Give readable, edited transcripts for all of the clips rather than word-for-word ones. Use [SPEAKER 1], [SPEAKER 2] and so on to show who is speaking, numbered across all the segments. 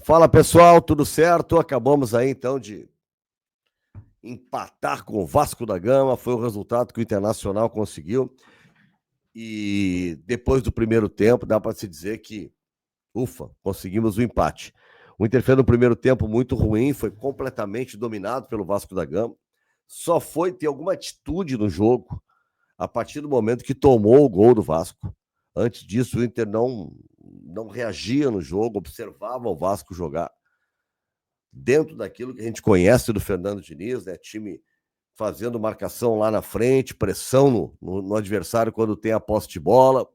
[SPEAKER 1] Fala pessoal, tudo certo? Acabamos aí então de empatar com o Vasco da Gama, foi o resultado que o Internacional conseguiu. E depois do primeiro tempo, dá para se dizer que, ufa, conseguimos o empate. O Inter fez no primeiro tempo muito ruim, foi completamente dominado pelo Vasco da Gama. Só foi ter alguma atitude no jogo a partir do momento que tomou o gol do Vasco. Antes disso, o Inter não reagia no jogo, observava o Vasco jogar dentro daquilo que a gente conhece do Fernando Diniz, né? Time fazendo marcação lá na frente, pressão no adversário quando tem a posse de bola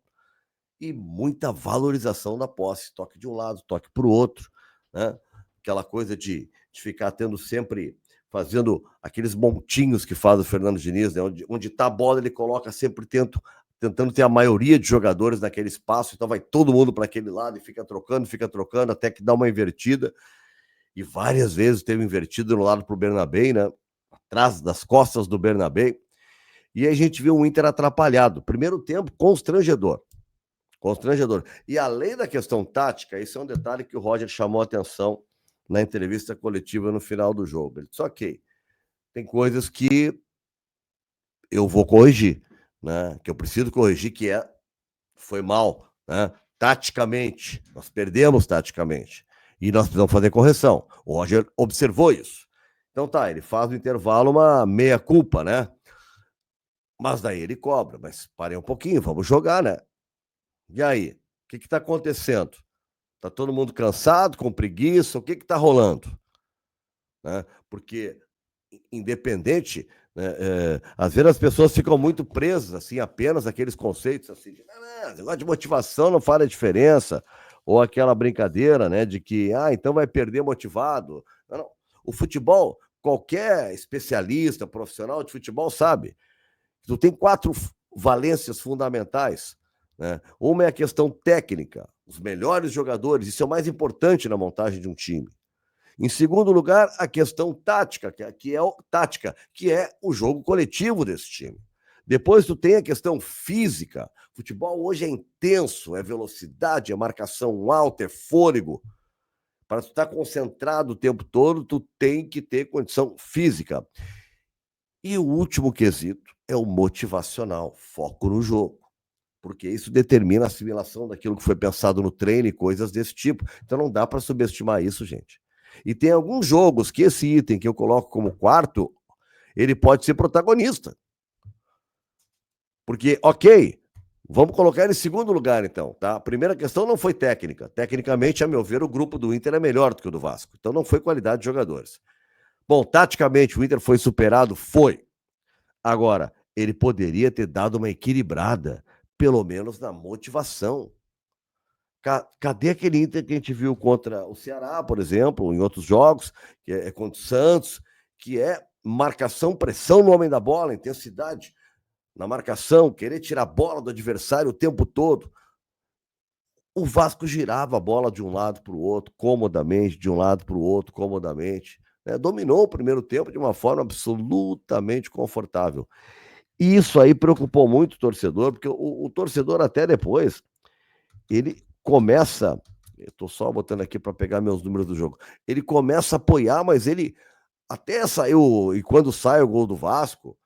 [SPEAKER 1] e muita valorização da posse, toque de um lado, toque para o outro, né? Aquela coisa de ficar tendo sempre, fazendo aqueles montinhos que faz o Fernando Diniz, né? Onde tá a bola, ele coloca sempre tentando ter a maioria de jogadores naquele espaço, então vai todo mundo para aquele lado e fica trocando, até que dá uma invertida. E várias vezes teve invertido no lado para o Bernabé, né? Atrás das costas do Bernabé. E aí a gente viu o Inter atrapalhado. Primeiro tempo, constrangedor. Constrangedor. E além da questão tática, esse é um detalhe que o Roger chamou a atenção na entrevista coletiva no final do jogo. Ele disse, ok, tem coisas que eu vou corrigir, né? Que eu preciso corrigir, foi mal, né? Taticamente, nós perdemos taticamente. E nós precisamos fazer correção. O Roger observou isso. Então tá, ele faz no intervalo uma meia-culpa, né? Mas daí ele cobra. Mas parei um pouquinho, vamos jogar, né? E aí? O que está acontecendo? Tá todo mundo cansado, com preguiça? O que está rolando? Né? Porque, independente, né, às vezes as pessoas ficam muito presas, assim, apenas aqueles conceitos, assim, negócio de motivação não faz a diferença, ou aquela brincadeira, né, de que, então vai perder motivado. Não, não. O futebol, qualquer especialista, profissional de futebol sabe, tu tem 4 valências fundamentais, né? Uma é a questão técnica, os melhores jogadores, isso é o mais importante na montagem de um time. Em segundo lugar, a questão tática, que é o jogo coletivo desse time. Depois tu tem a questão física. Futebol hoje é intenso, é velocidade, é marcação alta, é fôlego. Para tu estar concentrado o tempo todo, tu tem que ter condição física. E o último quesito é o motivacional, foco no jogo. Porque isso determina a assimilação daquilo que foi pensado no treino e coisas desse tipo. Então não dá para subestimar isso, gente. E tem alguns jogos que esse item que eu coloco como quarto, ele pode ser protagonista. Porque, ok, vamos colocar ele em segundo lugar, então, tá? A primeira questão não foi técnica. Tecnicamente, a meu ver, o grupo do Inter é melhor do que o do Vasco. Então não foi qualidade de jogadores. Bom, taticamente, o Inter foi superado? Foi. Agora, ele poderia ter dado uma equilibrada, pelo menos na motivação. Cadê aquele Inter que a gente viu contra o Ceará, por exemplo, em outros jogos, que é contra o Santos, que é marcação, pressão no homem da bola, intensidade na marcação, querer tirar a bola do adversário o tempo todo. O Vasco girava a bola de um lado para o outro, comodamente, de um lado para o outro, comodamente. Né? Dominou o primeiro tempo de uma forma absolutamente confortável. E isso aí preocupou muito o torcedor, porque o torcedor até depois, ele começa, eu tô só botando aqui para pegar meus números do jogo, ele começa a apoiar, mas ele até saiu, e quando sai o gol do Vasco,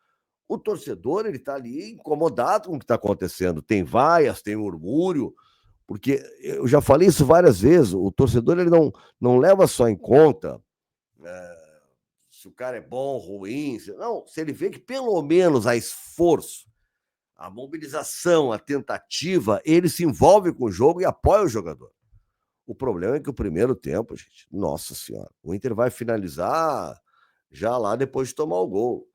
[SPEAKER 1] o torcedor, ele tá ali incomodado com o que tá acontecendo, tem vaias, tem murmúrio, porque eu já falei isso várias vezes, o torcedor, ele não leva só em conta se o cara é bom, ruim, se ele vê que pelo menos há esforço, a mobilização, a tentativa, ele se envolve com o jogo e apoia o jogador. O problema é que o primeiro tempo, gente, nossa senhora, o Inter vai finalizar já lá depois de tomar o gol.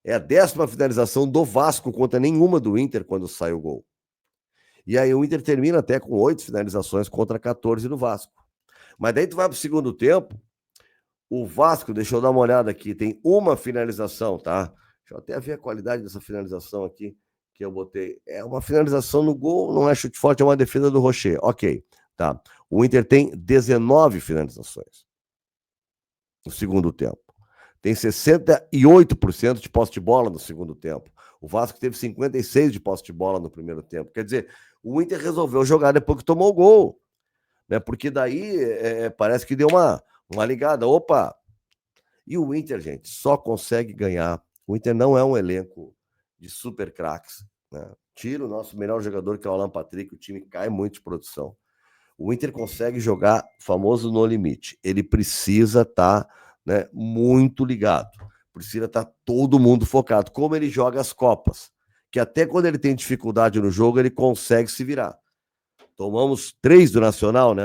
[SPEAKER 1] É a 10ª finalização do Vasco contra nenhuma do Inter quando sai o gol. E aí o Inter termina até com 8 finalizações contra 14 do Vasco. Mas daí tu vai pro segundo tempo, o Vasco, deixa eu dar uma olhada aqui, tem uma finalização, tá? Deixa eu até ver a qualidade dessa finalização aqui que eu botei. É uma finalização no gol, não é chute forte, é uma defesa do Rocher. Ok, tá. O Inter tem 19 finalizações no segundo tempo. Tem 68% de posse de bola no segundo tempo. O Vasco teve 56% de posse de bola no primeiro tempo. Quer dizer, o Inter resolveu jogar depois que tomou o gol. né? Porque daí parece que deu uma ligada. Opa! E o Inter, gente, só consegue ganhar. O Inter não é um elenco de super craques, né? Tira o nosso melhor jogador, que é o Alan Patrick, o time cai muito de produção. O Inter consegue jogar famoso no limite. Ele precisa estar, né, muito ligado. Precisa estar todo mundo focado. Como ele joga as Copas. Que até quando ele tem dificuldade no jogo, ele consegue se virar. Tomamos 3 do Nacional, né?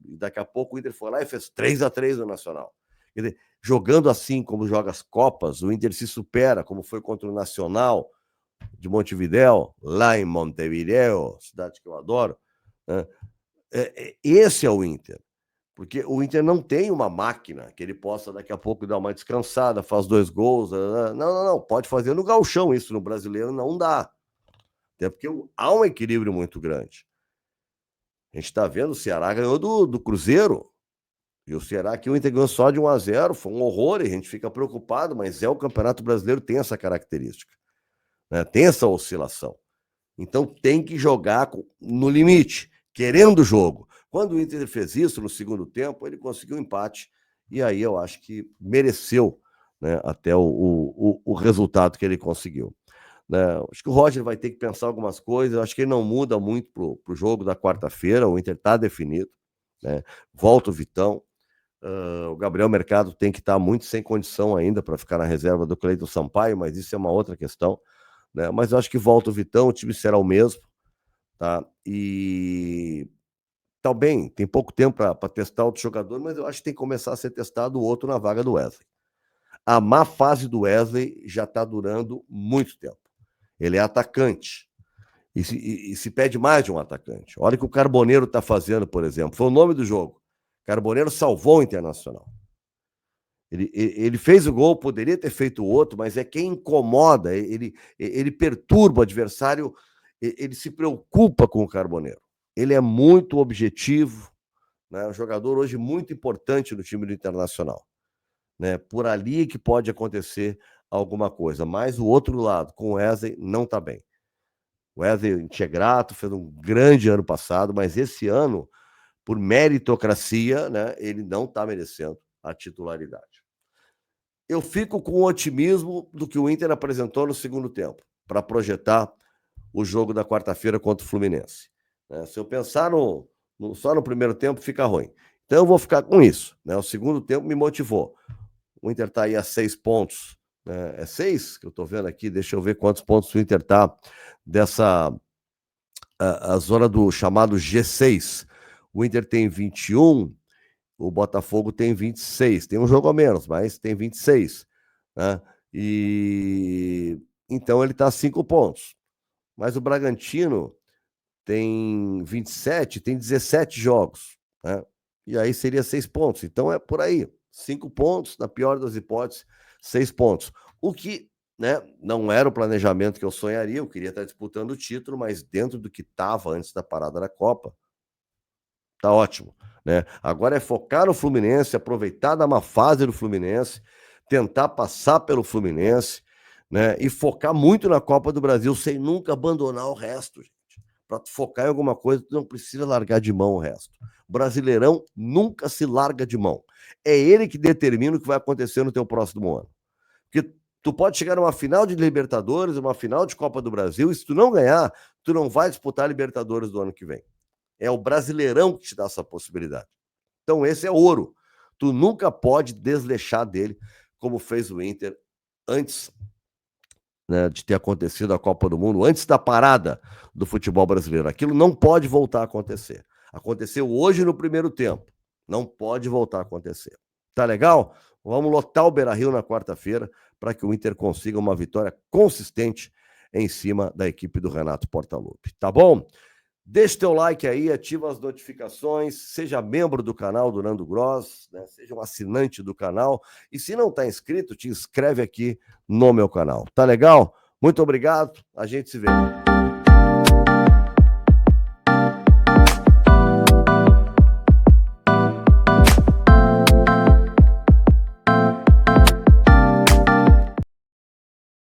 [SPEAKER 1] Daqui a pouco o Inter foi lá e fez 3-3 no Nacional. Quer dizer, jogando assim como joga as Copas, o Inter se supera, como foi contra o Nacional de Montevidéu, lá em Montevidéu, cidade que eu adoro, né? Esse é o Inter. Porque o Inter não tem uma máquina que ele possa daqui a pouco dar uma descansada, faz 2 gols. Não. Pode fazer no gauchão isso, no brasileiro não dá. Até porque há um equilíbrio muito grande. A gente está vendo, o Ceará ganhou do Cruzeiro. E o Ceará que o Inter ganhou só de 1-0, foi um horror, e a gente fica preocupado, mas o Campeonato Brasileiro tem essa característica, né? Tem essa oscilação. Então tem que jogar no limite, querendo o jogo. Quando o Inter fez isso no segundo tempo, ele conseguiu um empate, e aí eu acho que mereceu, né, até o resultado que ele conseguiu. Né? Acho que o Roger vai ter que pensar algumas coisas, acho que ele não muda muito para o jogo da quarta-feira, o Inter está definido, né? Volta o Vitão. O Gabriel Mercado tem que estar muito sem condição ainda para ficar na reserva do Cleiton Sampaio, mas isso é uma outra questão, né? Mas eu acho que volta o Vitão, o time será o mesmo, tá? E também tem pouco tempo para testar outro jogador, mas eu acho que tem que começar a ser testado o outro na vaga do Wesley. A má fase do Wesley já está durando muito tempo. Ele é atacante. E se pede mais de um atacante. Olha o que o Carboneiro está fazendo, por exemplo. Foi o nome do jogo. Carboneiro salvou o Internacional. Ele fez o gol, poderia ter feito o outro, mas é quem incomoda, ele perturba o adversário, ele se preocupa com o Carboneiro. Ele é muito objetivo, né? Um jogador hoje muito importante no time do Internacional, né? Por ali que pode acontecer alguma coisa, mas o outro lado, com o Wesley, não está bem. O Wesley, a gente é grato, fez um grande ano passado, mas esse ano, por meritocracia, né, ele não está merecendo a titularidade. Eu fico com o otimismo do que o Inter apresentou no segundo tempo, para projetar o jogo da quarta-feira contra o Fluminense. Se eu pensar só no primeiro tempo, fica ruim. Então eu vou ficar com isso, né? O segundo tempo me motivou. O Inter está aí a 6 pontos. Né? É 6 que eu estou vendo aqui, deixa eu ver quantos pontos o Inter está dessa a zona do chamado G6. O Inter tem 21, o Botafogo tem 26. Tem um jogo a menos, mas tem 26. Né? E então ele está a 5 pontos. Mas o Bragantino tem 27, tem 17 jogos. Né? E aí seria 6 pontos. Então é por aí. 5 pontos, na pior das hipóteses, 6 pontos. O que, né, não era o planejamento que eu sonharia, eu queria estar disputando o título, mas dentro do que estava antes da parada da Copa, tá ótimo. Né? Agora é focar no Fluminense, aproveitar da má fase do Fluminense, tentar passar pelo Fluminense, né? E focar muito na Copa do Brasil, sem nunca abandonar o resto, gente. Para focar em alguma coisa, tu não precisa largar de mão o resto. O Brasileirão nunca se larga de mão. É ele que determina o que vai acontecer no teu próximo ano. Porque tu pode chegar numa final de Libertadores, uma final de Copa do Brasil, e se tu não ganhar, tu não vai disputar a Libertadores do ano que vem. É o Brasileirão que te dá essa possibilidade. Então esse é ouro. Tu nunca pode desleixar dele, como fez o Inter antes, né, de ter acontecido a Copa do Mundo, antes da parada do futebol brasileiro. Aquilo não pode voltar a acontecer. Aconteceu hoje no primeiro tempo. Não pode voltar a acontecer. Tá legal? Vamos lotar o Beira-Rio na quarta-feira para que o Inter consiga uma vitória consistente em cima da equipe do Renato Portaluppi. Tá bom? Deixe teu like aí, ativa as notificações, seja membro do canal do Nando Gross, né? Seja um assinante do canal. E se não está inscrito, te inscreve aqui no meu canal. Tá legal? Muito obrigado, a gente se vê.